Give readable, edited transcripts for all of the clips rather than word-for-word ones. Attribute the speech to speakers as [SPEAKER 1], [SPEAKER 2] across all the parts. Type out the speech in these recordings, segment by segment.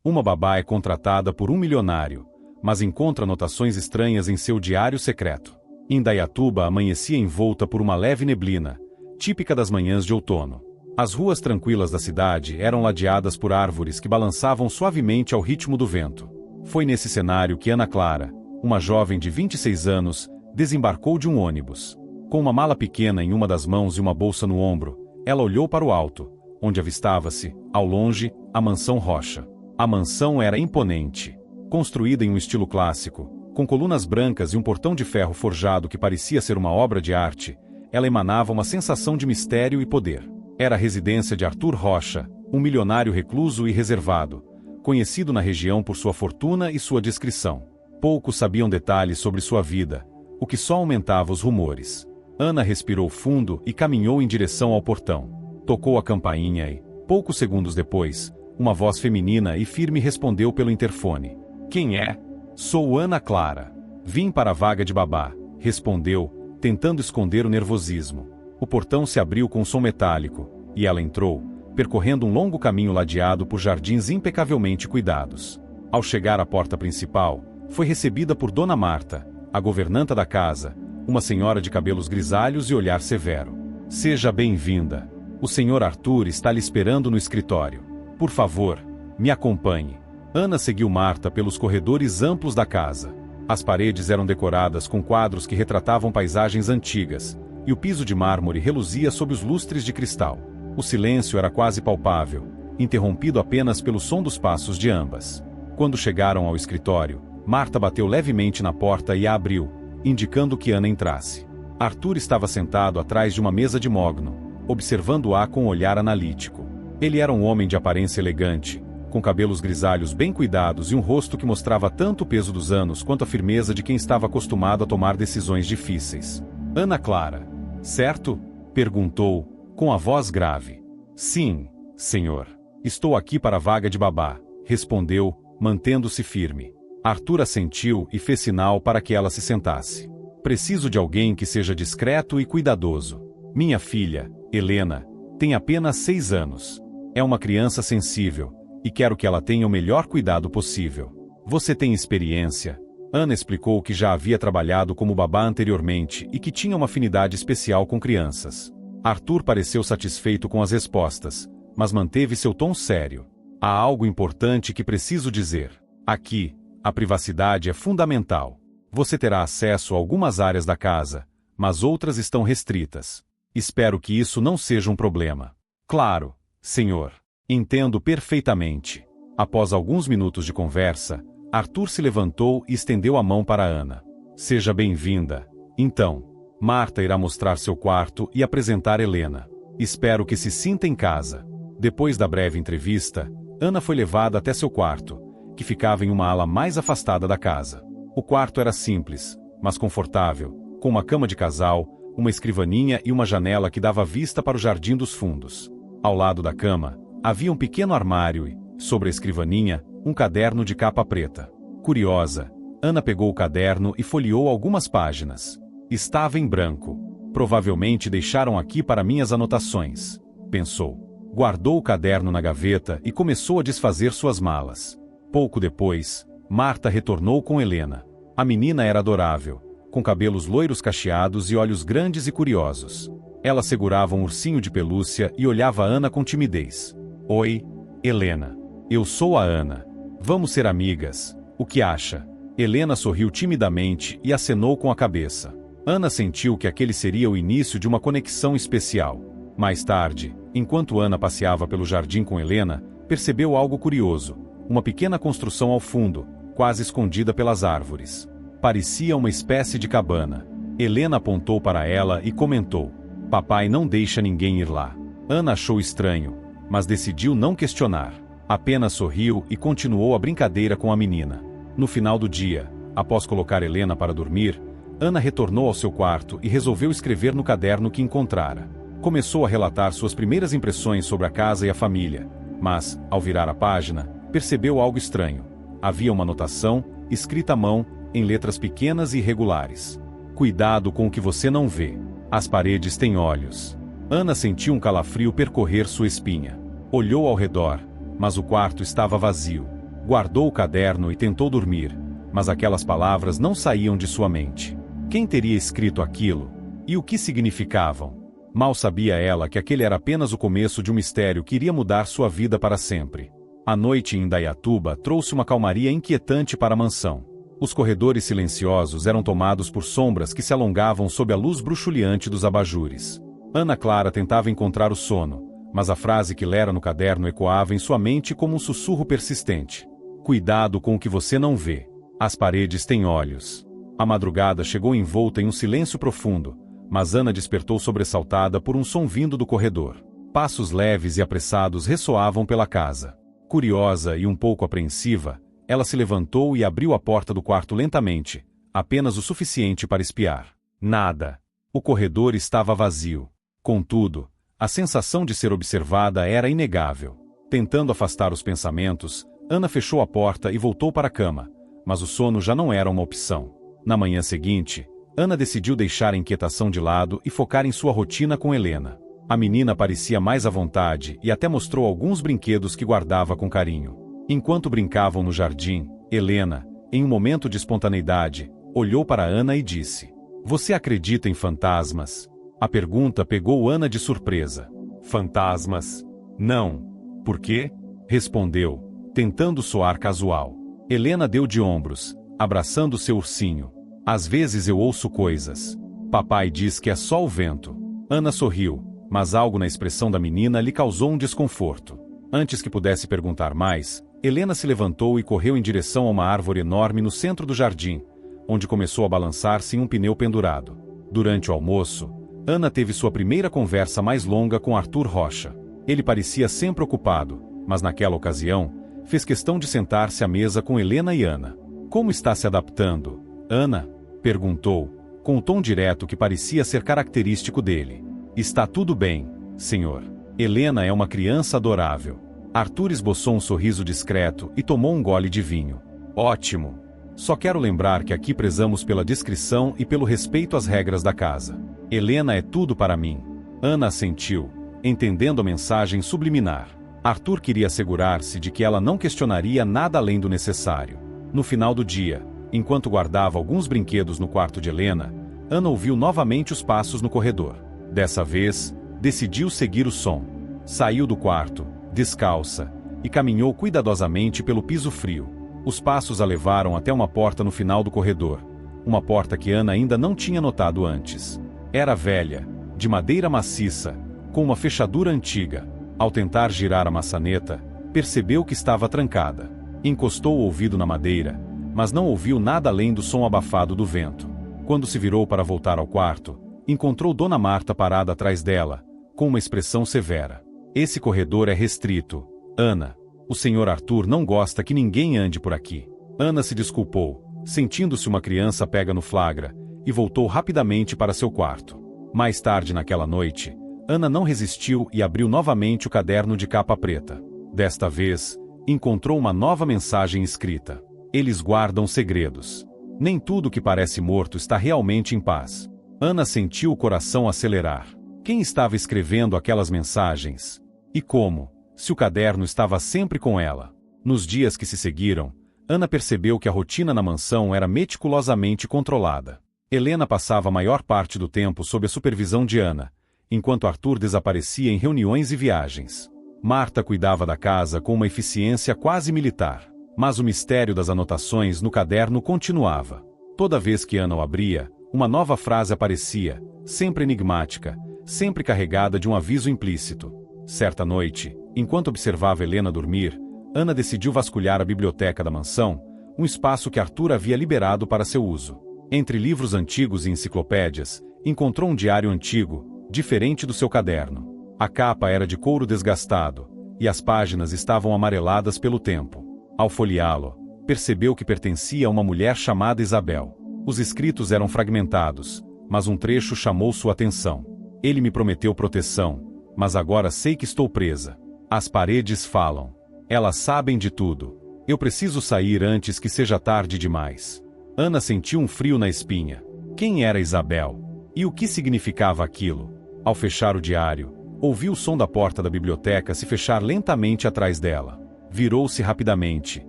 [SPEAKER 1] Uma babá é contratada por um milionário, mas encontra anotações estranhas em seu diário secreto. Indaiatuba amanhecia envolta por uma leve neblina, típica das manhãs de outono. As ruas tranquilas da cidade eram ladeadas por árvores que balançavam suavemente ao ritmo do vento. Foi nesse cenário que Ana Clara, uma jovem de 26 anos, desembarcou de um ônibus. Com uma mala pequena em uma das mãos e uma bolsa no ombro, ela olhou para o alto, onde avistava-se, ao longe, a mansão Rocha. A mansão era imponente. Construída em um estilo clássico, com colunas brancas e um portão de ferro forjado que parecia ser uma obra de arte, ela emanava uma sensação de mistério e poder. Era a residência de Arthur Rocha, um milionário recluso e reservado, conhecido na região por sua fortuna e sua discrição. Poucos sabiam detalhes sobre sua vida, o que só aumentava os rumores. Ana respirou fundo e caminhou em direção ao portão. Tocou a campainha e, poucos segundos depois, uma voz feminina e firme respondeu pelo interfone. Quem é? Sou Ana Clara. Vim para a vaga de babá, respondeu, tentando esconder o nervosismo. O portão se abriu com um som metálico, e ela entrou, percorrendo um longo caminho ladeado por jardins impecavelmente cuidados. Ao chegar à porta principal, foi recebida por Dona Marta, a governanta da casa, uma senhora de cabelos grisalhos e olhar severo. Seja bem-vinda. O senhor Arthur está lhe esperando no escritório. Por favor, me acompanhe. Ana seguiu Marta pelos corredores amplos da casa. As paredes eram decoradas com quadros que retratavam paisagens antigas, e o piso de mármore reluzia sob os lustres de cristal. O silêncio era quase palpável, interrompido apenas pelo som dos passos de ambas. Quando chegaram ao escritório, Marta bateu levemente na porta e a abriu, indicando que Ana entrasse. Arthur estava sentado atrás de uma mesa de mogno, observando-a com um olhar analítico. Ele era um homem de aparência elegante, com cabelos grisalhos bem cuidados e um rosto que mostrava tanto o peso dos anos quanto a firmeza de quem estava acostumado a tomar decisões difíceis. Ana Clara, certo? Perguntou, com a voz grave. Sim, senhor. Estou aqui para a vaga de babá, respondeu, mantendo-se firme. Arthur assentiu e fez sinal para que ela se sentasse. Preciso de alguém que seja discreto e cuidadoso. Minha filha, Helena, tem apenas 6 anos. É uma criança sensível, e quero que ela tenha o melhor cuidado possível. Você tem experiência? Ana explicou que já havia trabalhado como babá anteriormente e que tinha uma afinidade especial com crianças. Arthur pareceu satisfeito com as respostas, mas manteve seu tom sério. Há algo importante que preciso dizer. Aqui, a privacidade é fundamental. Você terá acesso a algumas áreas da casa, mas outras estão restritas. Espero que isso não seja um problema. Claro, senhor. Entendo perfeitamente. Após alguns minutos de conversa, Arthur se levantou e estendeu a mão para Ana. Seja bem-vinda. Então, Marta irá mostrar seu quarto e apresentar Helena. Espero que se sinta em casa. Depois da breve entrevista, Ana foi levada até seu quarto, que ficava em uma ala mais afastada da casa. O quarto era simples, mas confortável, com uma cama de casal, uma escrivaninha e uma janela que dava vista para o jardim dos fundos. Ao lado da cama, havia um pequeno armário e, sobre a escrivaninha, um caderno de capa preta. Curiosa, Ana pegou o caderno e folheou algumas páginas. Estava em branco. Provavelmente deixaram aqui para minhas anotações, pensou. Guardou o caderno na gaveta e começou a desfazer suas malas. Pouco depois, Marta retornou com Helena. A menina era adorável, com cabelos loiros cacheados e olhos grandes e curiosos. Ela segurava um ursinho de pelúcia e olhava Ana com timidez. Oi, Helena. Eu sou a Ana. Vamos ser amigas. O que acha? Helena sorriu timidamente e acenou com a cabeça. Ana sentiu que aquele seria o início de uma conexão especial. Mais tarde, enquanto Ana passeava pelo jardim com Helena, percebeu algo curioso. Uma pequena construção ao fundo, quase escondida pelas árvores. Parecia uma espécie de cabana. Helena apontou para ela e comentou: Papai não deixa ninguém ir lá. Ana achou estranho, mas decidiu não questionar. Apenas sorriu e continuou a brincadeira com a menina. No final do dia, após colocar Helena para dormir, Ana retornou ao seu quarto e resolveu escrever no caderno que encontrara. Começou a relatar suas primeiras impressões sobre a casa e a família, mas, ao virar a página, percebeu algo estranho. Havia uma anotação, escrita à mão, em letras pequenas e irregulares. Cuidado com o que você não vê. As paredes têm olhos. Ana sentiu um calafrio percorrer sua espinha. Olhou ao redor, mas o quarto estava vazio. Guardou o caderno e tentou dormir, mas aquelas palavras não saíam de sua mente. Quem teria escrito aquilo? E o que significavam? Mal sabia ela que aquele era apenas o começo de um mistério que iria mudar sua vida para sempre. A noite em Indaiatuba trouxe uma calmaria inquietante para a mansão. Os corredores silenciosos eram tomados por sombras que se alongavam sob a luz bruxuleante dos abajures. Ana Clara tentava encontrar o sono, mas a frase que lera no caderno ecoava em sua mente como um sussurro persistente. Cuidado com o que você não vê. As paredes têm olhos. A madrugada chegou envolta em um silêncio profundo, mas Ana despertou sobressaltada por um som vindo do corredor. Passos leves e apressados ressoavam pela casa. Curiosa e um pouco apreensiva, ela se levantou e abriu a porta do quarto lentamente, apenas o suficiente para espiar. Nada. O corredor estava vazio. Contudo, a sensação de ser observada era inegável. Tentando afastar os pensamentos, Ana fechou a porta e voltou para a cama, mas o sono já não era uma opção. Na manhã seguinte, Ana decidiu deixar a inquietação de lado e focar em sua rotina com Helena. A menina parecia mais à vontade e até mostrou alguns brinquedos que guardava com carinho. Enquanto brincavam no jardim, Helena, em um momento de espontaneidade, olhou para Ana e disse: "Você acredita em fantasmas?" A pergunta pegou Ana de surpresa. "Fantasmas? Não." "Por quê?" respondeu, tentando soar casual. Helena deu de ombros, abraçando seu ursinho. "Às vezes eu ouço coisas. Papai diz que é só o vento." Ana sorriu, mas algo na expressão da menina lhe causou um desconforto. Antes que pudesse perguntar mais, Helena se levantou e correu em direção a uma árvore enorme no centro do jardim, onde começou a balançar-se em um pneu pendurado. Durante o almoço, Ana teve sua primeira conversa mais longa com Arthur Rocha. Ele parecia sempre ocupado, mas naquela ocasião, fez questão de sentar-se à mesa com Helena e Ana. "Como está se adaptando, Ana?" perguntou, com um tom direto que parecia ser característico dele. "Está tudo bem, senhor. Helena é uma criança adorável." Arthur esboçou um sorriso discreto e tomou um gole de vinho. "Ótimo. Só quero lembrar que aqui prezamos pela discrição e pelo respeito às regras da casa. Helena é tudo para mim." Ana assentiu, entendendo a mensagem subliminar. Arthur queria assegurar-se de que ela não questionaria nada além do necessário. No final do dia, enquanto guardava alguns brinquedos no quarto de Helena, Ana ouviu novamente os passos no corredor. Dessa vez, decidiu seguir o som. Saiu do quarto, descalça, e caminhou cuidadosamente pelo piso frio. Os passos a levaram até uma porta no final do corredor, uma porta que Ana ainda não tinha notado antes. Era velha, de madeira maciça, com uma fechadura antiga. Ao tentar girar a maçaneta, percebeu que estava trancada. Encostou o ouvido na madeira, mas não ouviu nada além do som abafado do vento. Quando se virou para voltar ao quarto, encontrou Dona Marta parada atrás dela, com uma expressão severa. "Esse corredor é restrito, Ana. O senhor Arthur não gosta que ninguém ande por aqui." Ana se desculpou, sentindo-se uma criança pega no flagra, e voltou rapidamente para seu quarto. Mais tarde naquela noite, Ana não resistiu e abriu novamente o caderno de capa preta. Desta vez, encontrou uma nova mensagem escrita. "Eles guardam segredos. Nem tudo que parece morto está realmente em paz." Ana sentiu o coração acelerar. Quem estava escrevendo aquelas mensagens? E como, se o caderno estava sempre com ela? Nos dias que se seguiram, Ana percebeu que a rotina na mansão era meticulosamente controlada. Helena passava a maior parte do tempo sob a supervisão de Ana, enquanto Arthur desaparecia em reuniões e viagens. Marta cuidava da casa com uma eficiência quase militar. Mas o mistério das anotações no caderno continuava. Toda vez que Ana o abria, uma nova frase aparecia, sempre enigmática, sempre carregada de um aviso implícito. Certa noite, enquanto observava Helena dormir, Ana decidiu vasculhar a biblioteca da mansão, um espaço que Arthur havia liberado para seu uso. Entre livros antigos e enciclopédias, encontrou um diário antigo, diferente do seu caderno. A capa era de couro desgastado, e as páginas estavam amareladas pelo tempo. Ao folheá-lo, percebeu que pertencia a uma mulher chamada Isabel. Os escritos eram fragmentados, mas um trecho chamou sua atenção. "Ele me prometeu proteção, mas agora sei que estou presa. As paredes falam. Elas sabem de tudo. Eu preciso sair antes que seja tarde demais." Ana sentiu um frio na espinha. Quem era Isabel? E o que significava aquilo? Ao fechar o diário, ouviu o som da porta da biblioteca se fechar lentamente atrás dela. Virou-se rapidamente,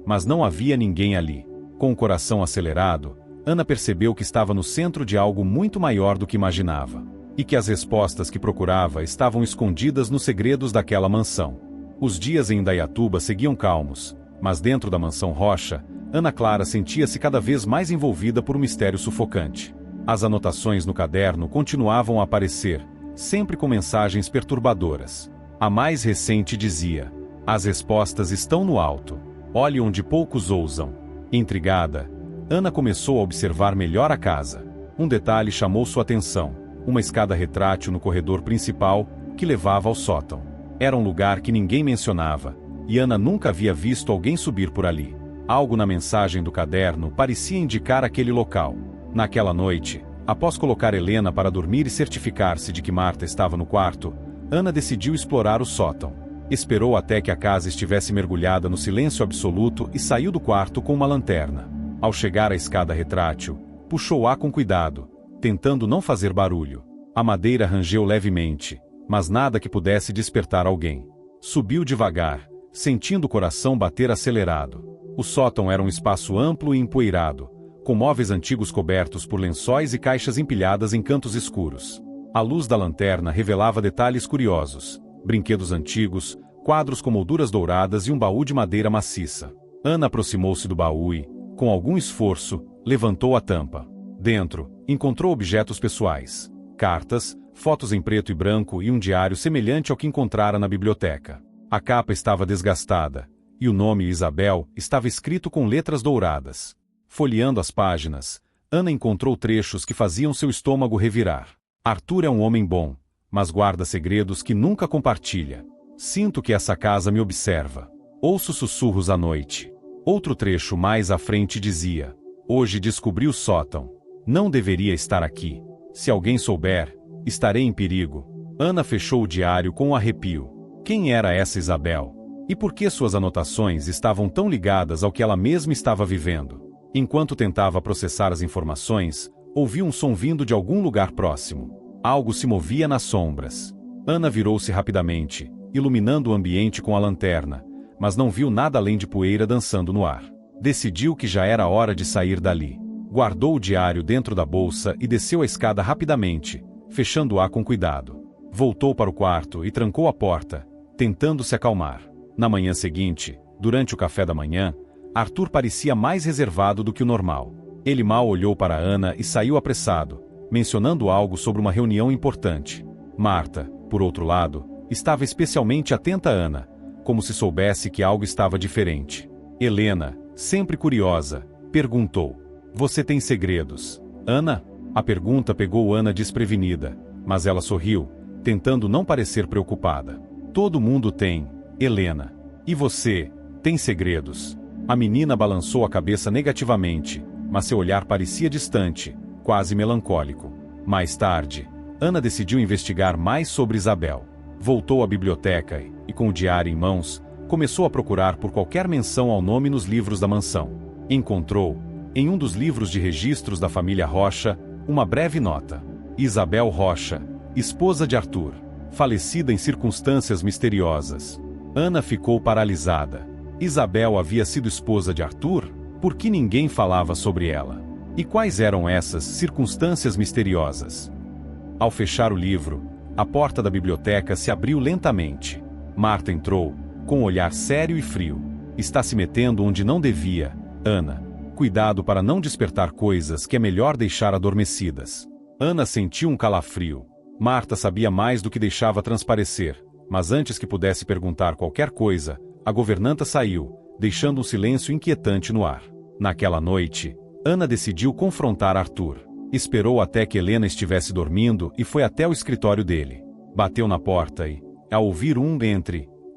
[SPEAKER 1] mas não havia ninguém ali. Com o coração acelerado, Ana percebeu que estava no centro de algo muito maior do que imaginava, e que as respostas que procurava estavam escondidas nos segredos daquela mansão. Os dias em Indaiatuba seguiam calmos, mas dentro da mansão Rocha, Ana Clara sentia-se cada vez mais envolvida por um mistério sufocante. As anotações no caderno continuavam a aparecer, sempre com mensagens perturbadoras. A mais recente dizia: "As respostas estão no alto. Olhe onde poucos ousam." Intrigada, Ana começou a observar melhor a casa. Um detalhe chamou sua atenção: uma escada retrátil no corredor principal, que levava ao sótão. Era um lugar que ninguém mencionava, e Ana nunca havia visto alguém subir por ali. Algo na mensagem do caderno parecia indicar aquele local. Naquela noite, após colocar Helena para dormir e certificar-se de que Marta estava no quarto, Ana decidiu explorar o sótão. Esperou até que a casa estivesse mergulhada no silêncio absoluto e saiu do quarto com uma lanterna. Ao chegar à escada retrátil, puxou-a com cuidado, tentando não fazer barulho. A madeira rangeu levemente, mas nada que pudesse despertar alguém. Subiu devagar, sentindo o coração bater acelerado. O sótão era um espaço amplo e empoeirado, com móveis antigos cobertos por lençóis e caixas empilhadas em cantos escuros. A luz da lanterna revelava detalhes curiosos: brinquedos antigos, quadros com molduras douradas e um baú de madeira maciça. Ana aproximou-se do baú e, com algum esforço, levantou a tampa. Dentro, encontrou objetos pessoais: cartas, fotos em preto e branco e um diário semelhante ao que encontrara na biblioteca. A capa estava desgastada, e o nome Isabel estava escrito com letras douradas. Folheando as páginas, Ana encontrou trechos que faziam seu estômago revirar. Arthur é um homem bom, mas guarda segredos que nunca compartilha. Sinto que essa casa me observa. Ouço sussurros à noite. Outro trecho mais à frente dizia: "Hoje descobri o sótão. Não deveria estar aqui. Se alguém souber, estarei em perigo." Ana fechou o diário com um arrepio. Quem era essa Isabel? E por que suas anotações estavam tão ligadas ao que ela mesma estava vivendo? Enquanto tentava processar as informações, ouviu um som vindo de algum lugar próximo. Algo se movia nas sombras. Ana virou-se rapidamente, iluminando o ambiente com a lanterna, mas não viu nada além de poeira dançando no ar. Decidiu que já era hora de sair dali. Guardou o diário dentro da bolsa e desceu a escada rapidamente, fechando-a com cuidado. Voltou para o quarto e trancou a porta, tentando se acalmar. Na manhã seguinte, durante o café da manhã, Arthur parecia mais reservado do que o normal. Ele mal olhou para Ana e saiu apressado, mencionando algo sobre uma reunião importante. Marta, por outro lado, estava especialmente atenta a Ana, como se soubesse que algo estava diferente. Helena, sempre curiosa, perguntou: "Você tem segredos, Ana?" A pergunta pegou Ana desprevenida, mas ela sorriu, tentando não parecer preocupada. "Todo mundo tem, Helena. E você, tem segredos?" A menina balançou a cabeça negativamente, mas seu olhar parecia distante, quase melancólico. Mais tarde, Ana decidiu investigar mais sobre Isabel. Voltou à biblioteca e, com o diário em mãos, começou a procurar por qualquer menção ao nome nos livros da mansão. Encontrou, em um dos livros de registros da família Rocha, uma breve nota: Isabel Rocha, esposa de Arthur, falecida em circunstâncias misteriosas. Ana ficou paralisada. Isabel havia sido esposa de Arthur? Por que ninguém falava sobre ela? E quais eram essas circunstâncias misteriosas? Ao fechar o livro, a porta da biblioteca se abriu lentamente. Marta entrou, com um olhar sério e frio. "Está se metendo onde não devia, Ana. Cuidado para não despertar coisas que é melhor deixar adormecidas." Ana sentiu um calafrio. Marta sabia mais do que deixava transparecer, mas antes que pudesse perguntar qualquer coisa, a governanta saiu, deixando um silêncio inquietante no ar. Naquela noite, Ana decidiu confrontar Arthur. Esperou até que Helena estivesse dormindo e foi até o escritório dele. Bateu na porta e, ao ouvir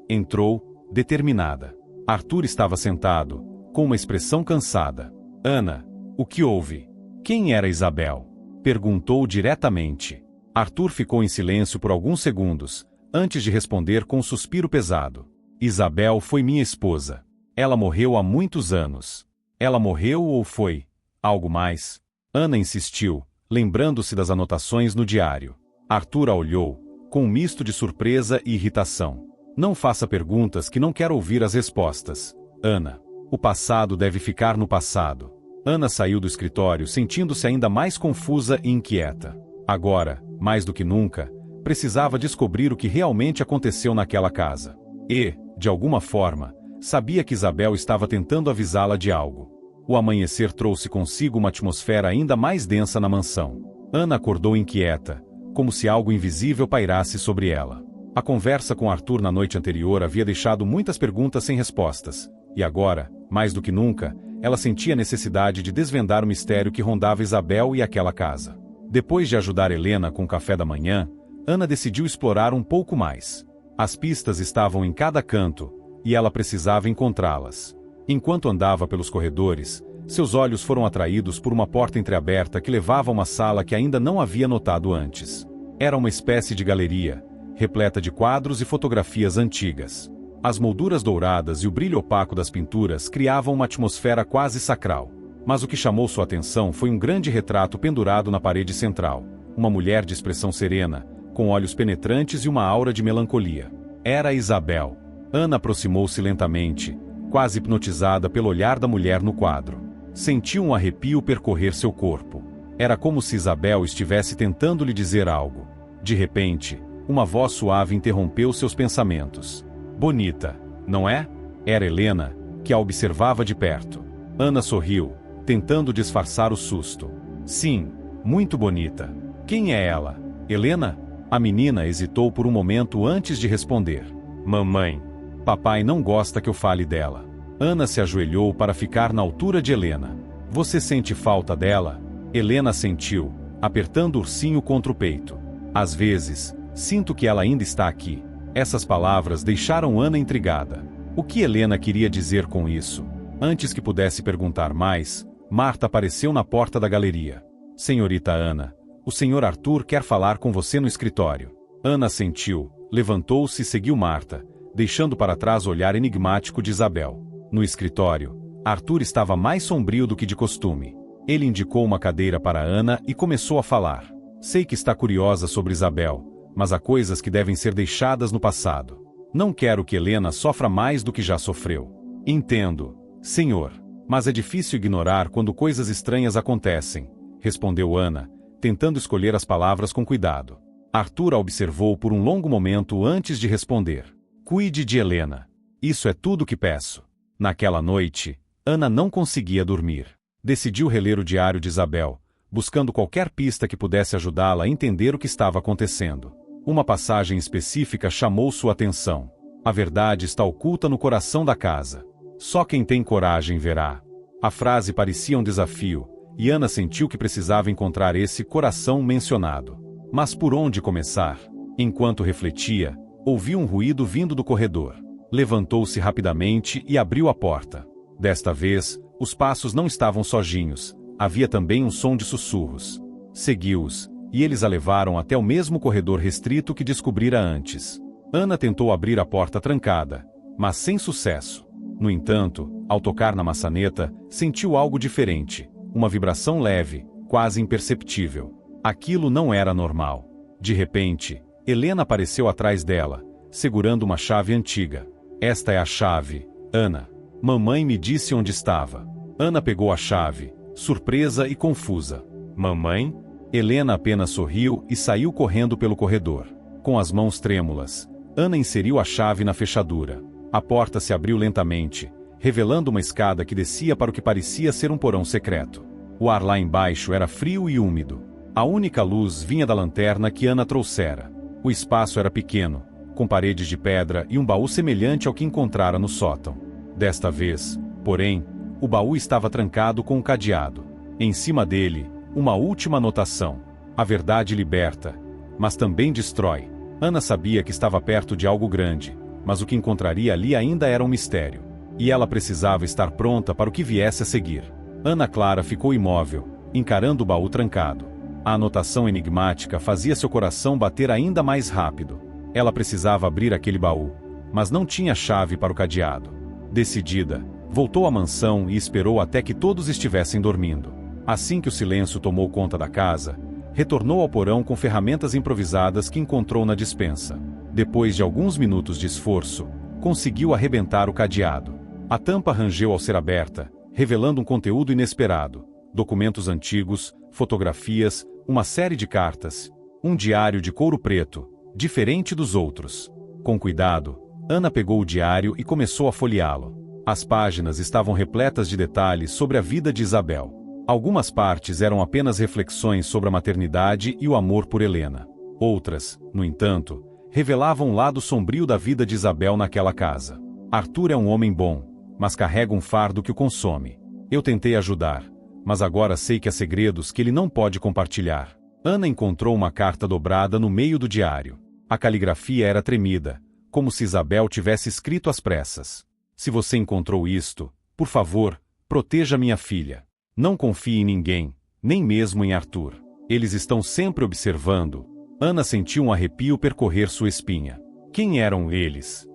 [SPEAKER 1] entrou, determinada. Arthur estava sentado, com uma expressão cansada. "Ana, o que houve? Quem era Isabel?" perguntou diretamente. Arthur ficou em silêncio por alguns segundos, antes de responder com um suspiro pesado. "Isabel foi minha esposa. Ela morreu há muitos anos." "Ela morreu ou foi algo mais?" Ana insistiu, lembrando-se das anotações no diário. Arthur a olhou, com um misto de surpresa e irritação. "Não faça perguntas que não quero ouvir as respostas, Ana. O passado deve ficar no passado. Ana saiu do escritório sentindo-se ainda mais confusa e inquieta. Agora, mais do que nunca, precisava descobrir o que realmente aconteceu naquela casa. E, de alguma forma, sabia que Isabel estava tentando avisá-la de algo. O amanhecer trouxe consigo uma atmosfera ainda mais densa na mansão. Ana acordou inquieta, como se algo invisível pairasse sobre ela. A conversa com Arthur na noite anterior havia deixado muitas perguntas sem respostas, e agora, mais do que nunca, ela sentia a necessidade de desvendar o mistério que rondava Isabel e aquela casa. Depois de ajudar Helena com o café da manhã, Ana decidiu explorar um pouco mais. As pistas estavam em cada canto, e ela precisava encontrá-las. Enquanto andava pelos corredores, seus olhos foram atraídos por uma porta entreaberta que levava a uma sala que ainda não havia notado antes. Era uma espécie de galeria, repleta de quadros e fotografias antigas. As molduras douradas e o brilho opaco das pinturas criavam uma atmosfera quase sacral. Mas o que chamou sua atenção foi um grande retrato pendurado na parede central. Uma mulher de expressão serena, com olhos penetrantes e uma aura de melancolia. Era Isabel. Ana aproximou-se lentamente, quase hipnotizada pelo olhar da mulher no quadro. Sentiu um arrepio percorrer seu corpo. Era como se Isabel estivesse tentando lhe dizer algo. De repente, uma voz suave interrompeu seus pensamentos. Bonita, não é? Era Helena, que a observava de perto. Ana sorriu, tentando disfarçar o susto. Sim, muito bonita. Quem é ela? Helena? A menina hesitou por um momento antes de responder. Mamãe. Papai não gosta que eu fale dela. Ana se ajoelhou para ficar na altura de Helena. Você sente falta dela? Helena sentiu, apertando o ursinho contra o peito. Às vezes, sinto que ela ainda está aqui. Essas palavras deixaram Ana intrigada. O que Helena queria dizer com isso? Antes que pudesse perguntar mais, Marta apareceu na porta da galeria. Senhorita Ana, o senhor Arthur quer falar com você no escritório. Ana assentiu, levantou-se e seguiu Marta, deixando para trás o olhar enigmático de Isabel. No escritório, Arthur estava mais sombrio do que de costume. Ele indicou uma cadeira para Ana e começou a falar. Sei que está curiosa sobre Isabel, mas há coisas que devem ser deixadas no passado. Não quero que Helena sofra mais do que já sofreu. Entendo, senhor, mas é difícil ignorar quando coisas estranhas acontecem, respondeu Ana, tentando escolher as palavras com cuidado. Arthur a observou por um longo momento antes de responder. Cuide de Helena. Isso é tudo que peço. Naquela noite, Ana não conseguia dormir. Decidiu reler o diário de Isabel, buscando qualquer pista que pudesse ajudá-la a entender o que estava acontecendo. Uma passagem específica chamou sua atenção. A verdade está oculta no coração da casa. Só quem tem coragem verá. A frase parecia um desafio, e Ana sentiu que precisava encontrar esse coração mencionado. Mas por onde começar? Enquanto refletia, ouviu um ruído vindo do corredor. Levantou-se rapidamente e abriu a porta. Desta vez, os passos não estavam sozinhos, havia também um som de sussurros. Seguiu-os, e eles a levaram até o mesmo corredor restrito que descobrira antes. Ana tentou abrir a porta trancada, mas sem sucesso. No entanto, ao tocar na maçaneta, sentiu algo diferente, uma vibração leve, quase imperceptível. Aquilo não era normal. De repente, Helena apareceu atrás dela, segurando uma chave antiga. Esta é a chave, Ana. Mamãe me disse onde estava. Ana pegou a chave, surpresa e confusa. Mamãe? Helena apenas sorriu e saiu correndo pelo corredor. Com as mãos trêmulas, Ana inseriu a chave na fechadura. A porta se abriu lentamente, revelando uma escada que descia para o que parecia ser um porão secreto. O ar lá embaixo era frio e úmido. A única luz vinha da lanterna que Ana trouxera. O espaço era pequeno, com paredes de pedra e um baú semelhante ao que encontrara no sótão. Desta vez, porém, o baú estava trancado com um cadeado. Em cima dele, uma última anotação. A verdade liberta, mas também destrói. Ana sabia que estava perto de algo grande, mas o que encontraria ali ainda era um mistério. E ela precisava estar pronta para o que viesse a seguir. Ana Clara ficou imóvel, encarando o baú trancado. A anotação enigmática fazia seu coração bater ainda mais rápido. Ela precisava abrir aquele baú, mas não tinha chave para o cadeado. Decidida, voltou à mansão e esperou até que todos estivessem dormindo. Assim que o silêncio tomou conta da casa, retornou ao porão com ferramentas improvisadas que encontrou na despensa. Depois de alguns minutos de esforço, conseguiu arrebentar o cadeado. A tampa rangeu ao ser aberta, revelando um conteúdo inesperado. Documentos antigos, fotografias, uma série de cartas. Um diário de couro preto, diferente dos outros. Com cuidado, Ana pegou o diário e começou a folheá-lo. As páginas estavam repletas de detalhes sobre a vida de Isabel. Algumas partes eram apenas reflexões sobre a maternidade e o amor por Helena. Outras, no entanto, revelavam um lado sombrio da vida de Isabel naquela casa. Arthur é um homem bom, mas carrega um fardo que o consome. Eu tentei ajudar, mas agora sei que há segredos que ele não pode compartilhar. Ana encontrou uma carta dobrada no meio do diário. A caligrafia era tremida, como se Isabel tivesse escrito às pressas. Se você encontrou isto, por favor, proteja minha filha. Não confie em ninguém, nem mesmo em Arthur. Eles estão sempre observando. Ana sentiu um arrepio percorrer sua espinha. Quem eram eles?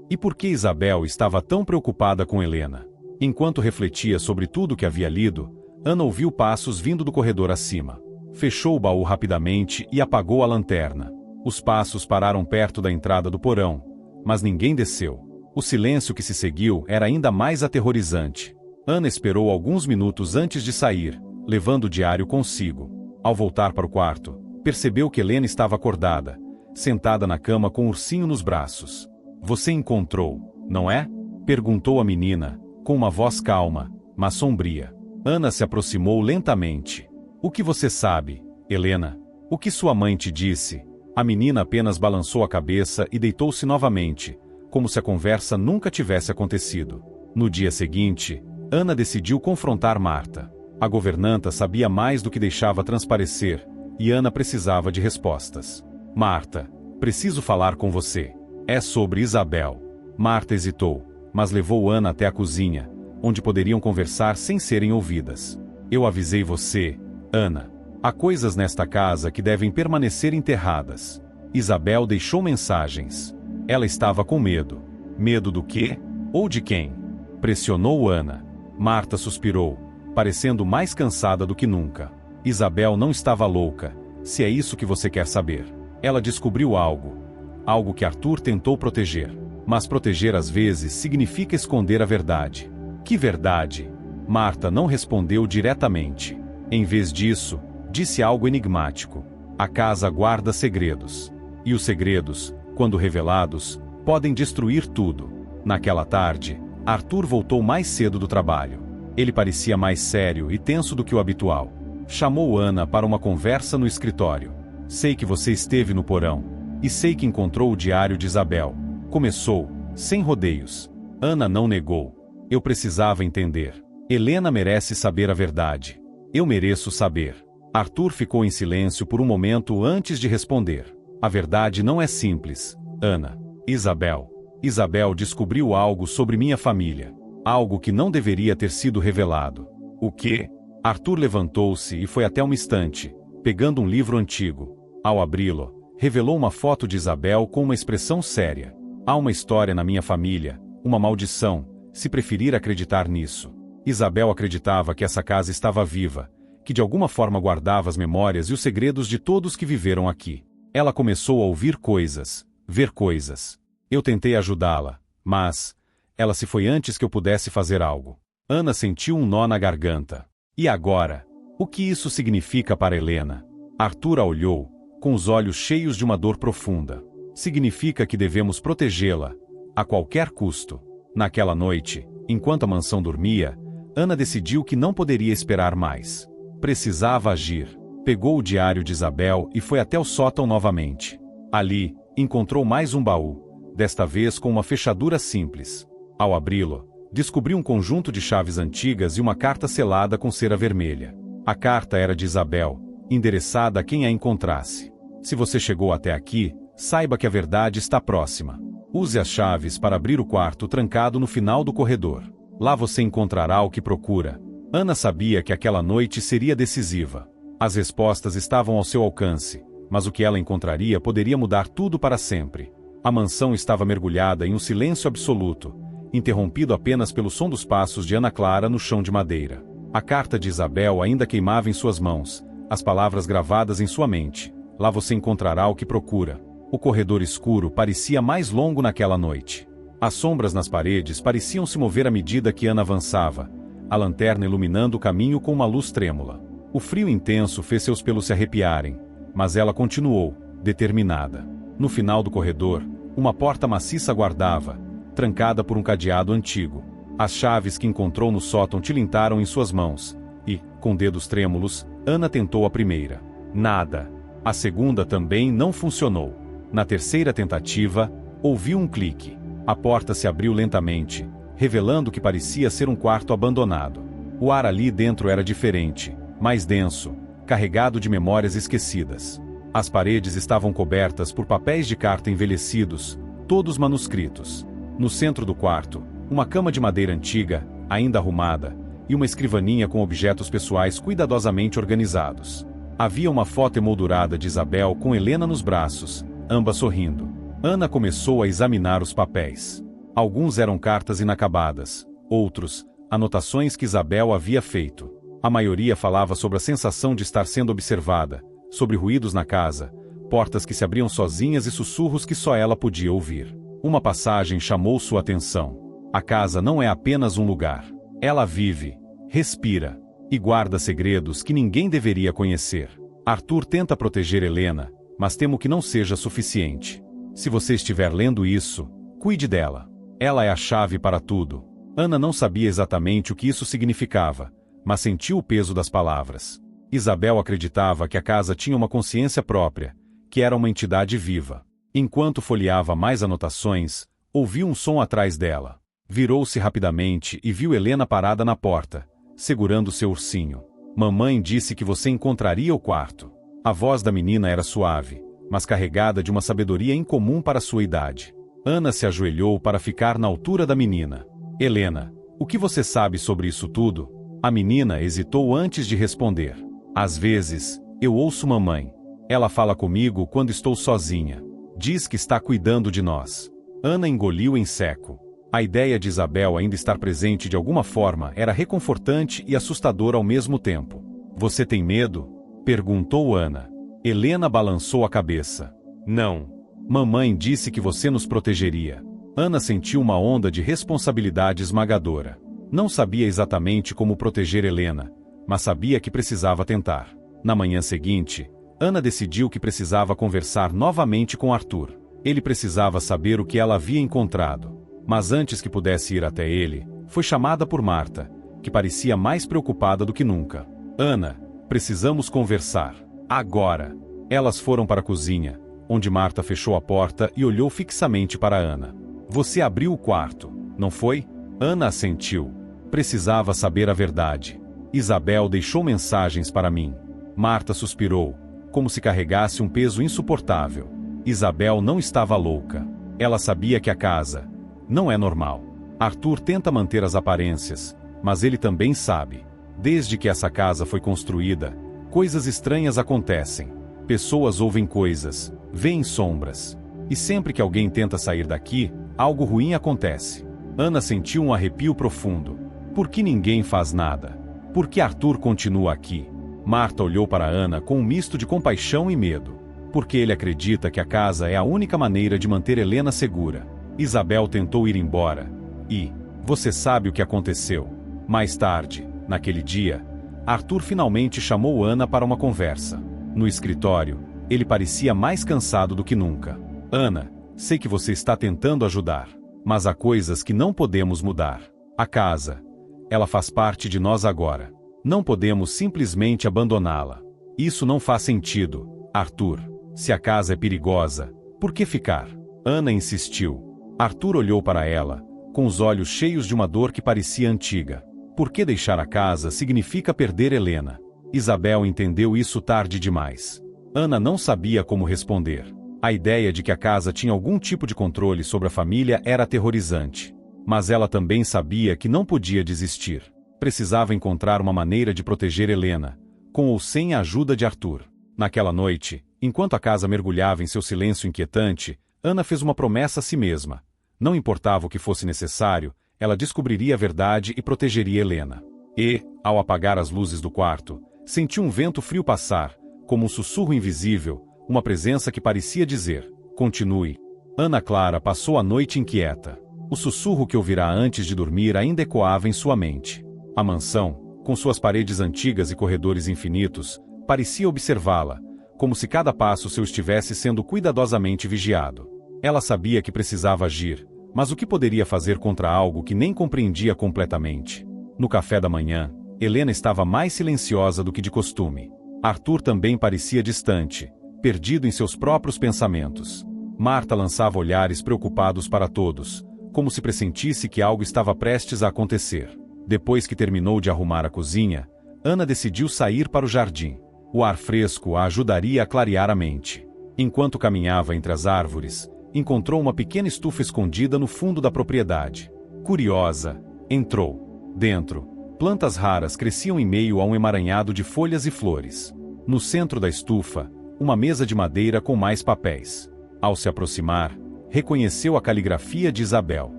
[SPEAKER 1] E por que Isabel estava tão preocupada com Helena? Enquanto refletia sobre tudo o que havia lido, Ana ouviu passos vindo do corredor acima. Fechou o baú rapidamente e apagou a lanterna. Os passos pararam perto da entrada do porão, mas ninguém desceu. O silêncio que se seguiu era ainda mais aterrorizante. Ana esperou alguns minutos antes de sair, levando o diário consigo. Ao voltar para o quarto, percebeu que Helena estava acordada, sentada na cama com o ursinho nos braços. Você encontrou, não é? Perguntou a menina, com uma voz calma, mas sombria. Ana se aproximou lentamente. O que você sabe, Helena? O que sua mãe te disse? A menina apenas balançou a cabeça e deitou-se novamente, como se a conversa nunca tivesse acontecido. No dia seguinte, Ana decidiu confrontar Marta. A governanta sabia mais do que deixava transparecer, e Ana precisava de respostas. Marta, preciso falar com você. É sobre Isabel. Marta hesitou, mas levou Ana até a cozinha, onde poderiam conversar sem serem ouvidas. Eu avisei você, Ana. Há coisas nesta casa que devem permanecer enterradas. Isabel deixou mensagens. Ela estava com medo. Medo do quê? Ou de quem? Pressionou Ana. Marta suspirou, parecendo mais cansada do que nunca. Isabel não estava louca, se é isso que você quer saber. Ela descobriu algo. Algo que Arthur tentou proteger. Mas proteger às vezes significa esconder a verdade. Que verdade? Marta não respondeu diretamente. Em vez disso, disse algo enigmático. A casa guarda segredos. E os segredos, quando revelados, podem destruir tudo. Naquela tarde, Arthur voltou mais cedo do trabalho. Ele parecia mais sério e tenso do que o habitual. Chamou Ana para uma conversa no escritório. Sei que você esteve no porão. E sei que encontrou o diário de Isabel. Começou, sem rodeios. Ana não negou. Eu precisava entender. Helena merece saber a verdade. Eu mereço saber. Arthur ficou em silêncio por um momento antes de responder. A verdade não é simples, Ana. Isabel descobriu algo sobre minha família. Algo que não deveria ter sido revelado. O quê? Arthur levantou-se e foi até uma estante, pegando um livro antigo. Ao abri-lo, revelou uma foto de Isabel com uma expressão séria. Há uma história na minha família, uma maldição, se preferir acreditar nisso. Isabel acreditava que essa casa estava viva, que de alguma forma guardava as memórias e os segredos de todos que viveram aqui. Ela começou a ouvir coisas, ver coisas. Eu tentei ajudá-la, mas ela se foi antes que eu pudesse fazer algo. Ana sentiu um nó na garganta. E agora? O que isso significa para Helena? Arthur a olhou, com os olhos cheios de uma dor profunda. Significa que devemos protegê-la, a qualquer custo. Naquela noite, enquanto a mansão dormia, Ana decidiu que não poderia esperar mais. Precisava agir. Pegou o diário de Isabel e foi até o sótão novamente. Ali, encontrou mais um baú, desta vez com uma fechadura simples. Ao abri-lo, descobriu um conjunto de chaves antigas e uma carta selada com cera vermelha. A carta era de Isabel, endereçada a quem a encontrasse. Se você chegou até aqui, saiba que a verdade está próxima. Use as chaves para abrir o quarto trancado no final do corredor. Lá você encontrará o que procura. Ana sabia que aquela noite seria decisiva. As respostas estavam ao seu alcance, mas o que ela encontraria poderia mudar tudo para sempre. A mansão estava mergulhada em um silêncio absoluto, interrompido apenas pelo som dos passos de Ana Clara no chão de madeira. A carta de Isabel ainda queimava em suas mãos, as palavras gravadas em sua mente. Lá você encontrará o que procura. O corredor escuro parecia mais longo naquela noite. As sombras nas paredes pareciam se mover à medida que Ana avançava, a lanterna iluminando o caminho com uma luz trêmula. O frio intenso fez seus pelos se arrepiarem, mas ela continuou, determinada. No final do corredor, uma porta maciça aguardava, trancada por um cadeado antigo. As chaves que encontrou no sótão tilintaram em suas mãos, e, com dedos trêmulos, Ana tentou a primeira. Nada. A segunda também não funcionou. Na terceira tentativa, ouviu um clique. A porta se abriu lentamente, revelando que parecia ser um quarto abandonado. O ar ali dentro era diferente, mais denso, carregado de memórias esquecidas. As paredes estavam cobertas por papéis de carta envelhecidos, todos manuscritos. No centro do quarto, uma cama de madeira antiga, ainda arrumada, e uma escrivaninha com objetos pessoais cuidadosamente organizados. Havia uma foto emoldurada de Isabel com Helena nos braços, ambas sorrindo. Ana começou a examinar os papéis. Alguns eram cartas inacabadas, outros, anotações que Isabel havia feito. A maioria falava sobre a sensação de estar sendo observada, sobre ruídos na casa, portas que se abriam sozinhas e sussurros que só ela podia ouvir. Uma passagem chamou sua atenção. A casa não é apenas um lugar. Ela vive, respira e guarda segredos que ninguém deveria conhecer. Arthur tenta proteger Helena, mas temo que não seja suficiente. Se você estiver lendo isso, cuide dela. Ela é a chave para tudo. Ana não sabia exatamente o que isso significava, mas sentiu o peso das palavras. Isabel acreditava que a casa tinha uma consciência própria, que era uma entidade viva. Enquanto folheava mais anotações, ouviu um som atrás dela. Virou-se rapidamente e viu Helena parada na porta, segurando seu ursinho. Mamãe disse que você encontraria o quarto. A voz da menina era suave, mas carregada de uma sabedoria incomum para sua idade. Ana se ajoelhou para ficar na altura da menina. Helena, o que você sabe sobre isso tudo? A menina hesitou antes de responder. Às vezes, eu ouço mamãe. Ela fala comigo quando estou sozinha. Diz que está cuidando de nós. Ana engoliu em seco. A ideia de Isabel ainda estar presente de alguma forma era reconfortante e assustadora ao mesmo tempo. Você tem medo? Perguntou Ana. Helena balançou a cabeça. Não. Mamãe disse que você nos protegeria. Ana sentiu uma onda de responsabilidade esmagadora. Não sabia exatamente como proteger Helena, mas sabia que precisava tentar. Na manhã seguinte, Ana decidiu que precisava conversar novamente com Arthur. Ele precisava saber o que ela havia encontrado. Mas antes que pudesse ir até ele, foi chamada por Marta, que parecia mais preocupada do que nunca. Ana, precisamos conversar. Agora. Elas foram para a cozinha, onde Marta fechou a porta e olhou fixamente para Ana. Você abriu o quarto, não foi? Ana assentiu. Precisava saber a verdade. Isabel deixou mensagens para mim. Marta suspirou, como se carregasse um peso insuportável. Isabel não estava louca. Ela sabia que a casa não é normal. Arthur tenta manter as aparências, mas ele também sabe. Desde que essa casa foi construída, coisas estranhas acontecem. Pessoas ouvem coisas, veem sombras. E sempre que alguém tenta sair daqui, algo ruim acontece. Ana sentiu um arrepio profundo. Por que ninguém faz nada? Por que Arthur continua aqui? Marta olhou para Ana com um misto de compaixão e medo. Porque ele acredita que a casa é a única maneira de manter Helena segura. Isabel tentou ir embora. E, você sabe o que aconteceu. Mais tarde, naquele dia, Arthur finalmente chamou Ana para uma conversa. No escritório, ele parecia mais cansado do que nunca. Ana, sei que você está tentando ajudar, mas há coisas que não podemos mudar. A casa, ela faz parte de nós agora. Não podemos simplesmente abandoná-la. Isso não faz sentido, Arthur. Se a casa é perigosa, por que ficar? Ana insistiu. Arthur olhou para ela, com os olhos cheios de uma dor que parecia antiga. Por que deixar a casa significa perder Helena? Isabel entendeu isso tarde demais. Ana não sabia como responder. A ideia de que a casa tinha algum tipo de controle sobre a família era aterrorizante. Mas ela também sabia que não podia desistir. Precisava encontrar uma maneira de proteger Helena, com ou sem a ajuda de Arthur. Naquela noite, enquanto a casa mergulhava em seu silêncio inquietante, Ana fez uma promessa a si mesma. Não importava o que fosse necessário, ela descobriria a verdade e protegeria Helena. E, ao apagar as luzes do quarto, sentiu um vento frio passar, como um sussurro invisível, uma presença que parecia dizer, continue. Ana Clara passou a noite inquieta. O sussurro que ouvirá antes de dormir ainda ecoava em sua mente. A mansão, com suas paredes antigas e corredores infinitos, parecia observá-la, como se cada passo seu estivesse sendo cuidadosamente vigiado. Ela sabia que precisava agir, mas o que poderia fazer contra algo que nem compreendia completamente? No café da manhã, Helena estava mais silenciosa do que de costume. Arthur também parecia distante, perdido em seus próprios pensamentos. Marta lançava olhares preocupados para todos, como se pressentisse que algo estava prestes a acontecer. Depois que terminou de arrumar a cozinha, Ana decidiu sair para o jardim. O ar fresco a ajudaria a clarear a mente. Enquanto caminhava entre as árvores, encontrou uma pequena estufa escondida no fundo da propriedade. Curiosa, entrou. Dentro, plantas raras cresciam em meio a um emaranhado de folhas e flores. No centro da estufa, uma mesa de madeira com mais papéis. Ao se aproximar, reconheceu a caligrafia de Isabel.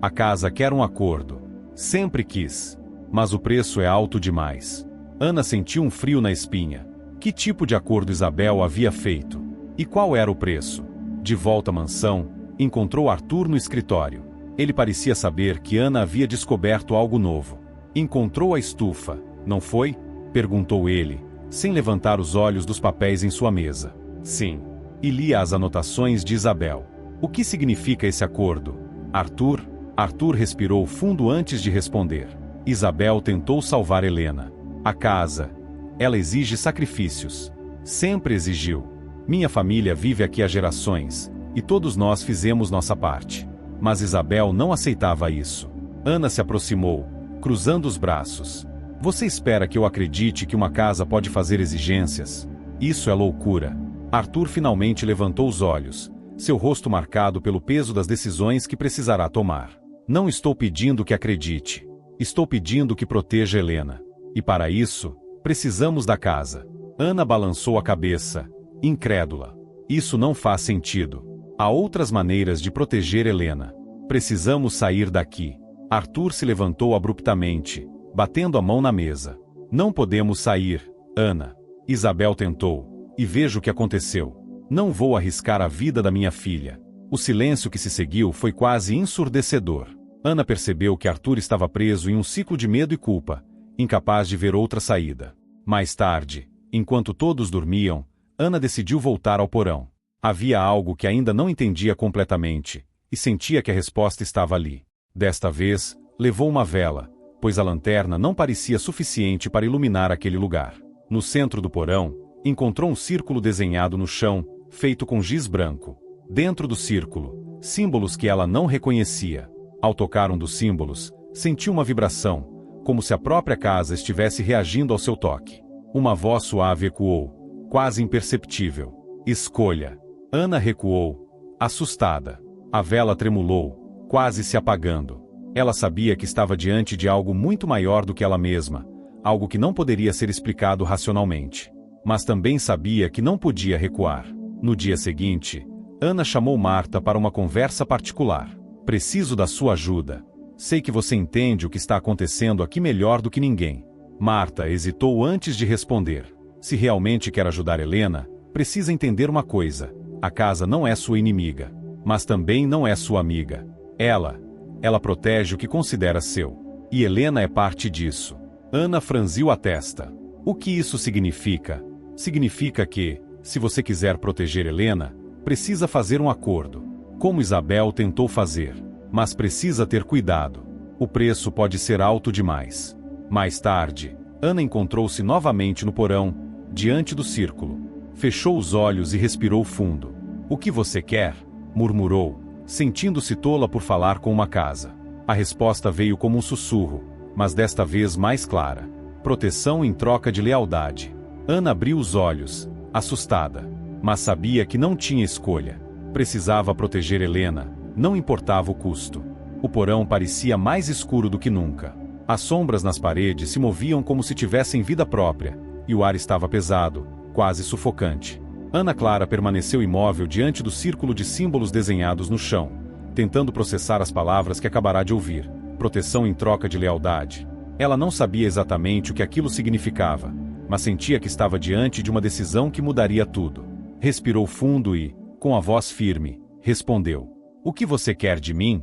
[SPEAKER 1] A casa quer um acordo. Sempre quis. Mas o preço é alto demais. Ana sentiu um frio na espinha. Que tipo de acordo Isabel havia feito? E qual era o preço? De volta à mansão, encontrou Arthur no escritório. Ele parecia saber que Ana havia descoberto algo novo. Encontrou a estufa, não foi? Perguntou ele, sem levantar os olhos dos papéis em sua mesa. Sim. E lia as anotações de Isabel. O que significa esse acordo? Arthur? Arthur respirou fundo antes de responder. Isabel tentou salvar Helena. A casa. Ela exige sacrifícios. Sempre exigiu. Minha família vive aqui há gerações, e todos nós fizemos nossa parte. Mas Isabel não aceitava isso. Ana se aproximou, cruzando os braços. Você espera que eu acredite que uma casa pode fazer exigências? Isso é loucura. Arthur finalmente levantou os olhos, seu rosto marcado pelo peso das decisões que precisará tomar. Não estou pedindo que acredite. Estou pedindo que proteja Helena. E para isso, precisamos da casa. Ana balançou a cabeça, incrédula. Isso não faz sentido. Há outras maneiras de proteger Helena. Precisamos sair daqui. Arthur se levantou abruptamente, batendo a mão na mesa. Não podemos sair, Ana. Isabel tentou. E veja o que aconteceu. Não vou arriscar a vida da minha filha. O silêncio que se seguiu foi quase ensurdecedor. Ana percebeu que Arthur estava preso em um ciclo de medo e culpa, incapaz de ver outra saída. Mais tarde, enquanto todos dormiam, Ana decidiu voltar ao porão. Havia algo que ainda não entendia completamente, e sentia que a resposta estava ali. Desta vez, levou uma vela, pois a lanterna não parecia suficiente para iluminar aquele lugar. No centro do porão, encontrou um círculo desenhado no chão, feito com giz branco. Dentro do círculo, símbolos que ela não reconhecia. Ao tocar um dos símbolos, sentiu uma vibração, como se a própria casa estivesse reagindo ao seu toque. Uma voz suave ecoou, quase imperceptível. Escolha. Ana recuou, assustada. A vela tremulou, quase se apagando. Ela sabia que estava diante de algo muito maior do que ela mesma, algo que não poderia ser explicado racionalmente. Mas também sabia que não podia recuar. No dia seguinte, Ana chamou Marta para uma conversa particular. Preciso da sua ajuda. Sei que você entende o que está acontecendo aqui melhor do que ninguém. Marta hesitou antes de responder. Se realmente quer ajudar Helena, precisa entender uma coisa. A casa não é sua inimiga, mas também não é sua amiga. Ela protege o que considera seu. E Helena é parte disso. Ana franziu a testa. O que isso significa? Significa que, se você quiser proteger Helena, precisa fazer um acordo, como Isabel tentou fazer. Mas precisa ter cuidado. O preço pode ser alto demais. Mais tarde, Ana encontrou-se novamente no porão, diante do círculo. Fechou os olhos e respirou fundo. O que você quer? Murmurou, sentindo-se tola por falar com uma casa. A resposta veio como um sussurro, mas desta vez mais clara. Proteção em troca de lealdade. Ana abriu os olhos, assustada, mas sabia que não tinha escolha. Precisava proteger Helena, não importava o custo. O porão parecia mais escuro do que nunca. As sombras nas paredes se moviam como se tivessem vida própria, e o ar estava pesado, quase sufocante. Ana Clara permaneceu imóvel diante do círculo de símbolos desenhados no chão, tentando processar as palavras que acabará de ouvir. Proteção em troca de lealdade. Ela não sabia exatamente o que aquilo significava, mas sentia que estava diante de uma decisão que mudaria tudo. Respirou fundo e, com a voz firme, respondeu: O que você quer de mim?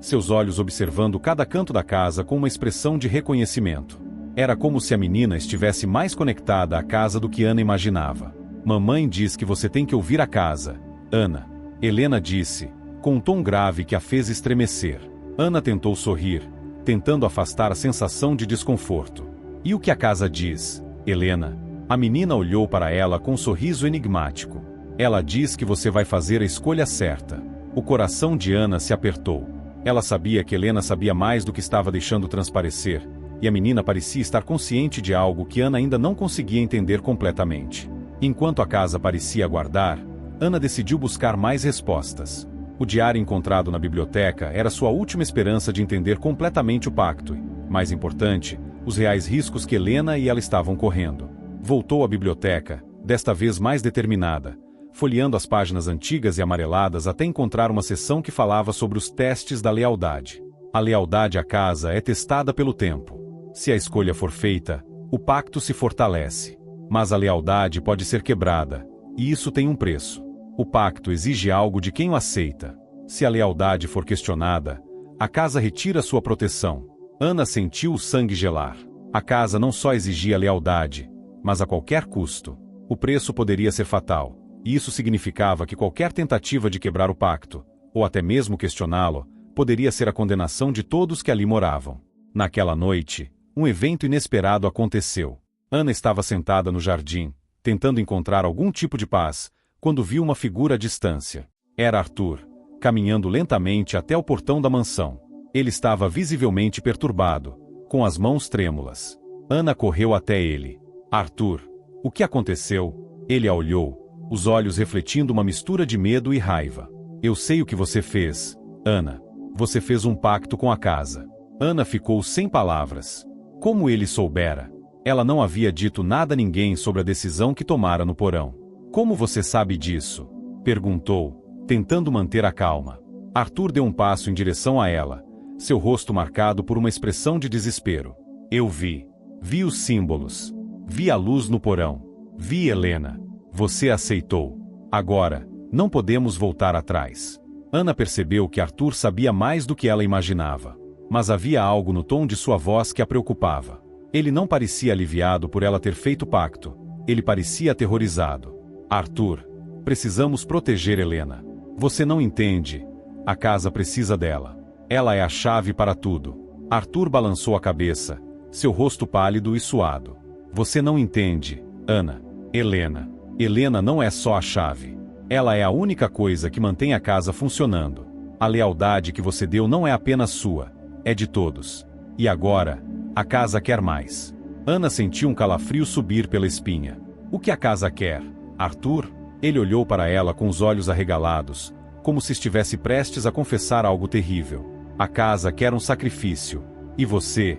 [SPEAKER 1] seus olhos observando cada canto da casa com uma expressão de reconhecimento. Era como se a menina estivesse mais conectada à casa do que Ana imaginava. Mamãe diz que você tem que ouvir a casa, Ana. Helena disse, com um tom grave que a fez estremecer. Ana tentou sorrir, tentando afastar a sensação de desconforto. E o que a casa diz, Helena? A menina olhou para ela com um sorriso enigmático. Ela diz que você vai fazer a escolha certa. O coração de Ana se apertou. Ela sabia que Helena sabia mais do que estava deixando transparecer, e a menina parecia estar consciente de algo que Ana ainda não conseguia entender completamente. Enquanto a casa parecia aguardar, Ana decidiu buscar mais respostas. O diário encontrado na biblioteca era sua última esperança de entender completamente o pacto e, mais importante, os reais riscos que Helena e ela estavam correndo. Voltou à biblioteca, desta vez mais determinada, folheando as páginas antigas e amareladas até encontrar uma seção que falava sobre os testes da lealdade. A lealdade à casa é testada pelo tempo. Se a escolha for feita, o pacto se fortalece. Mas a lealdade pode ser quebrada, e isso tem um preço. O pacto exige algo de quem o aceita. Se a lealdade for questionada, a casa retira sua proteção. Ana sentiu o sangue gelar. A casa não só exigia lealdade, mas a qualquer custo. O preço poderia ser fatal, e isso significava que qualquer tentativa de quebrar o pacto, ou até mesmo questioná-lo, poderia ser a condenação de todos que ali moravam. Naquela noite, um evento inesperado aconteceu. Ana estava sentada no jardim, tentando encontrar algum tipo de paz, quando viu uma figura à distância. Era Arthur, caminhando lentamente até o portão da mansão. Ele estava visivelmente perturbado, com as mãos trêmulas. Ana correu até ele. Arthur, o que aconteceu? Ele a olhou, os olhos refletindo uma mistura de medo e raiva. Eu sei o que você fez, Ana. Você fez um pacto com a casa. Ana ficou sem palavras. Como ele soubera? Ela não havia dito nada a ninguém sobre a decisão que tomara no porão. Como você sabe disso? Perguntou, tentando manter a calma. Arthur deu um passo em direção a ela, seu rosto marcado por uma expressão de desespero. Eu vi. Vi os símbolos. Vi a luz no porão. Vi Helena. Você aceitou. Agora, não podemos voltar atrás. Ana percebeu que Arthur sabia mais do que ela imaginava. Mas havia algo no tom de sua voz que a preocupava. Ele não parecia aliviado por ela ter feito o pacto. Ele parecia aterrorizado. Arthur, precisamos proteger Helena. Você não entende. A casa precisa dela. Ela é a chave para tudo. Arthur balançou a cabeça, seu rosto pálido e suado. Você não entende, Ana. Helena. Helena não é só a chave. Ela é a única coisa que mantém a casa funcionando. A lealdade que você deu não é apenas sua, é de todos. E agora, a casa quer mais. Ana sentiu um calafrio subir pela espinha. O que a casa quer? Arthur? Ele olhou para ela com os olhos arregalados, como se estivesse prestes a confessar algo terrível. A casa quer um sacrifício. E você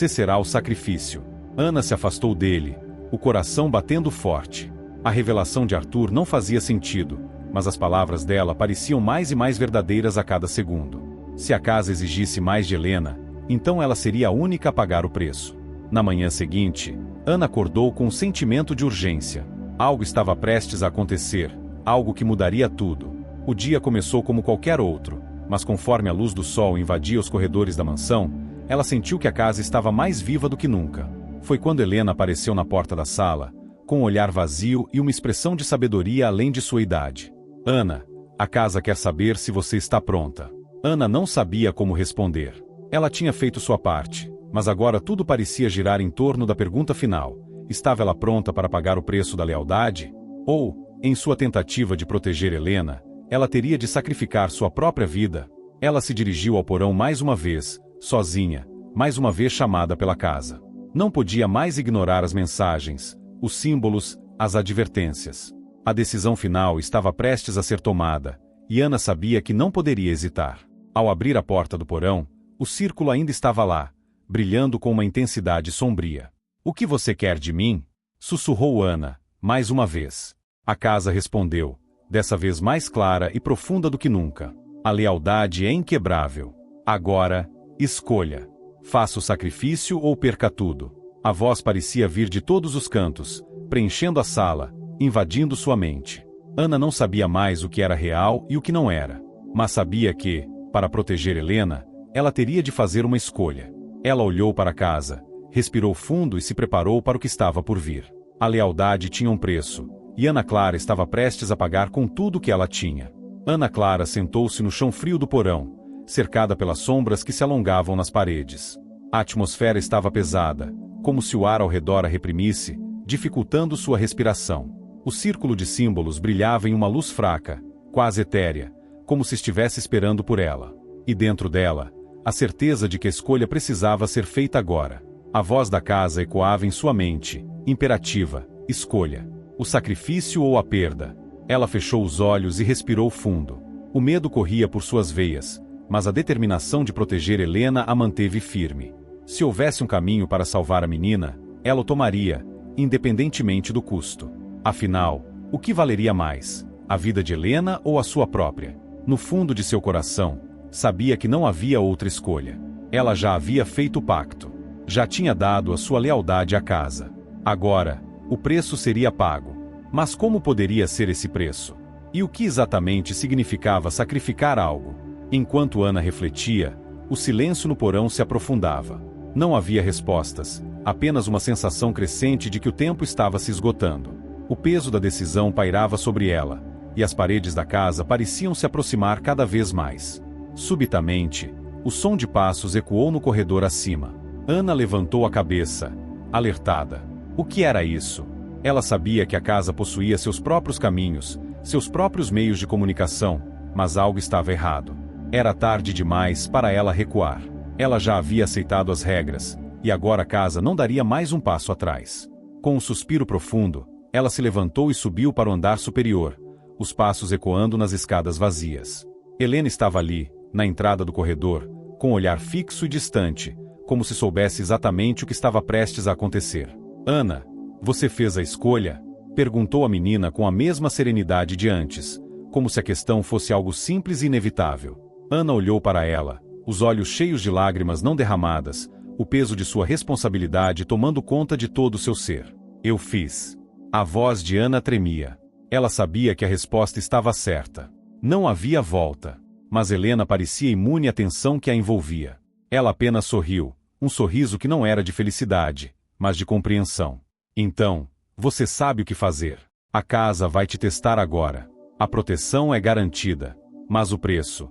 [SPEAKER 1] será o sacrifício. Ana se afastou dele, o coração batendo forte. A revelação de Arthur não fazia sentido, mas as palavras dela pareciam mais e mais verdadeiras a cada segundo. Se a casa exigisse mais de Helena, então ela seria a única a pagar o preço. Na manhã seguinte, Ana acordou com um sentimento de urgência. Algo estava prestes a acontecer, algo que mudaria tudo. O dia começou como qualquer outro, mas conforme a luz do sol invadia os corredores da mansão, ela sentiu que a casa estava mais viva do que nunca. Foi quando Helena apareceu na porta da sala, com um olhar vazio e uma expressão de sabedoria além de sua idade. Ana, a casa quer saber se você está pronta. Ana não sabia como responder. Ela tinha feito sua parte, mas agora tudo parecia girar em torno da pergunta final. Estava ela pronta para pagar o preço da lealdade? Ou, em sua tentativa de proteger Helena, ela teria de sacrificar sua própria vida? Ela se dirigiu ao porão mais uma vez, sozinha, mais uma vez chamada pela casa. Não podia mais ignorar as mensagens, os símbolos, as advertências. A decisão final estava prestes a ser tomada, e Ana sabia que não poderia hesitar. Ao abrir a porta do porão, o círculo ainda estava lá, brilhando com uma intensidade sombria. O que você quer de mim? Sussurrou Ana, mais uma vez. A casa respondeu, dessa vez mais clara e profunda do que nunca. A lealdade é inquebrável. Agora, escolha. Faça o sacrifício ou perca tudo. A voz parecia vir de todos os cantos, preenchendo a sala, invadindo sua mente. Ana não sabia mais o que era real e o que não era, mas sabia que, Para proteger Helena, ela teria de fazer uma escolha. Ela olhou para casa, respirou fundo e se preparou para o que estava por vir. A lealdade tinha um preço, e Ana Clara estava prestes a pagar com tudo o que ela tinha. Ana Clara sentou-se no chão frio do porão, cercada pelas sombras que se alongavam nas paredes. A atmosfera estava pesada, como se o ar ao redor a reprimisse, dificultando sua respiração. O círculo de símbolos brilhava em uma luz fraca, quase etérea, como se estivesse esperando por ela. E dentro dela, a certeza de que a escolha precisava ser feita agora. A voz da casa ecoava em sua mente, imperativa: escolha. O sacrifício ou a perda. Ela fechou os olhos e respirou fundo. O medo corria por suas veias, mas a determinação de proteger Helena a manteve firme. Se houvesse um caminho para salvar a menina, ela o tomaria, independentemente do custo. Afinal, o que valeria mais, a vida de Helena ou a sua própria? No fundo de seu coração, sabia que não havia outra escolha. Ela já havia feito o pacto. Já tinha dado a sua lealdade à casa. Agora, o preço seria pago. Mas como poderia ser esse preço? E o que exatamente significava sacrificar algo? Enquanto Ana refletia, o silêncio no porão se aprofundava. Não havia respostas, apenas uma sensação crescente de que o tempo estava se esgotando. O peso da decisão pairava sobre ela, e as paredes da casa pareciam se aproximar cada vez mais. Subitamente, o som de passos ecoou no corredor acima. Ana levantou a cabeça, alertada. O que era isso? Ela sabia que a casa possuía seus próprios caminhos, seus próprios meios de comunicação, mas algo estava errado. Era tarde demais para ela recuar. Ela já havia aceitado as regras, e agora a casa não daria mais um passo atrás. Com um suspiro profundo, ela se levantou e subiu para o andar superior, os passos ecoando nas escadas vazias. Helena estava ali, na entrada do corredor, com um olhar fixo e distante, como se soubesse exatamente o que estava prestes a acontecer. Ana, você fez a escolha? Perguntou a menina com a mesma serenidade de antes, como se a questão fosse algo simples e inevitável. Ana olhou para ela, os olhos cheios de lágrimas não derramadas, o peso de sua responsabilidade tomando conta de todo o seu ser. Eu fiz. A voz de Ana tremia. Ela sabia que a resposta estava certa. Não havia volta. Mas Helena parecia imune à tensão que a envolvia. Ela apenas sorriu, um sorriso que não era de felicidade, mas de compreensão. Então, você sabe o que fazer. A casa vai te testar agora. A proteção é garantida. Mas o preço?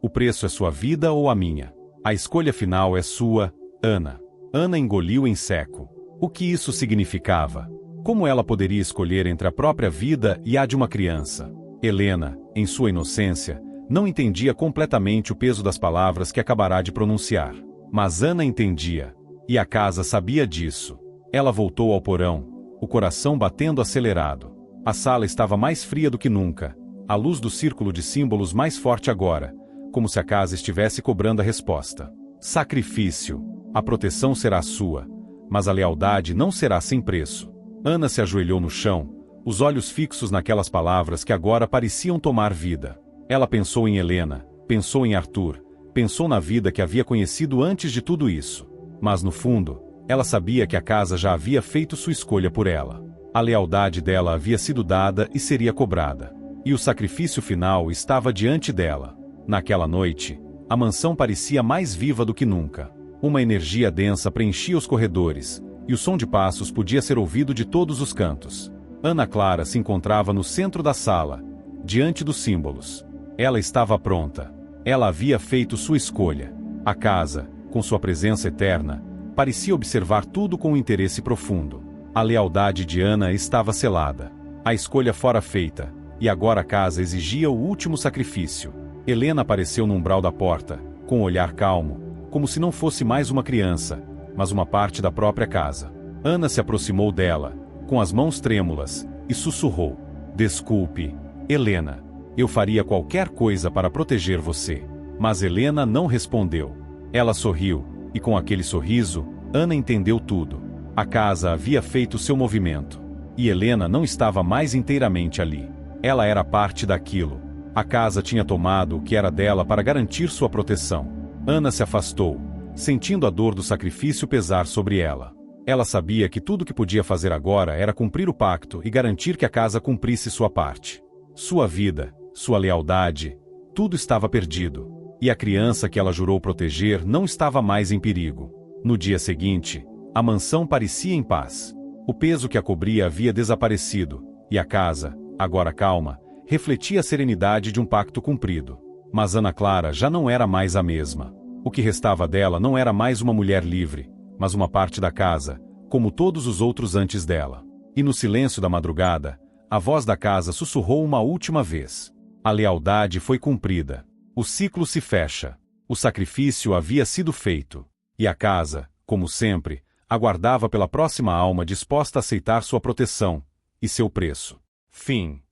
[SPEAKER 1] O preço é sua vida ou a minha? A escolha final é sua, Ana. Ana engoliu em seco. O que isso significava? Como ela poderia escolher entre a própria vida e a de uma criança? Helena, em sua inocência, não entendia completamente o peso das palavras que acabará de pronunciar. Mas Ana entendia. E a casa sabia disso. Ela voltou ao porão, o coração batendo acelerado. A sala estava mais fria do que nunca, a luz do círculo de símbolos mais forte agora, como se a casa estivesse cobrando a resposta. Sacrifício. A proteção será sua, mas a lealdade não será sem preço. Ana se ajoelhou no chão, os olhos fixos naquelas palavras que agora pareciam tomar vida. Ela pensou em Helena, pensou em Arthur, pensou na vida que havia conhecido antes de tudo isso. Mas no fundo, ela sabia que a casa já havia feito sua escolha por ela. A lealdade dela havia sido dada e seria cobrada. E o sacrifício final estava diante dela. Naquela noite, a mansão parecia mais viva do que nunca. Uma energia densa preenchia os corredores, e o som de passos podia ser ouvido de todos os cantos. Ana Clara se encontrava no centro da sala, diante dos símbolos. Ela estava pronta. Ela havia feito sua escolha. A casa, com sua presença eterna, parecia observar tudo com um interesse profundo. A lealdade de Ana estava selada. A escolha fora feita, e agora a casa exigia o último sacrifício. Helena apareceu no umbral da porta, com um olhar calmo, como se não fosse mais uma criança, mas uma parte da própria casa. Ana se aproximou dela, com as mãos trêmulas, e sussurrou: Desculpe, Helena. Eu faria qualquer coisa para proteger você. Mas Helena não respondeu. Ela sorriu, e com aquele sorriso, Ana entendeu tudo. A casa havia feito seu movimento. E Helena não estava mais inteiramente ali. Ela era parte daquilo. A casa tinha tomado o que era dela para garantir sua proteção. Ana se afastou, sentindo a dor do sacrifício pesar sobre ela. Ela sabia que tudo o que podia fazer agora era cumprir o pacto e garantir que a casa cumprisse sua parte. Sua vida, sua lealdade, tudo estava perdido. E a criança que ela jurou proteger não estava mais em perigo. No dia seguinte, a mansão parecia em paz. O peso que a cobria havia desaparecido, e a casa, agora calma, refletia a serenidade de um pacto cumprido. Mas Ana Clara já não era mais a mesma. O que restava dela não era mais uma mulher livre, mas uma parte da casa, como todos os outros antes dela. E no silêncio da madrugada, a voz da casa sussurrou uma última vez. A lealdade foi cumprida. O ciclo se fecha. O sacrifício havia sido feito. E a casa, como sempre, aguardava pela próxima alma disposta a aceitar sua proteção e seu preço. Fim.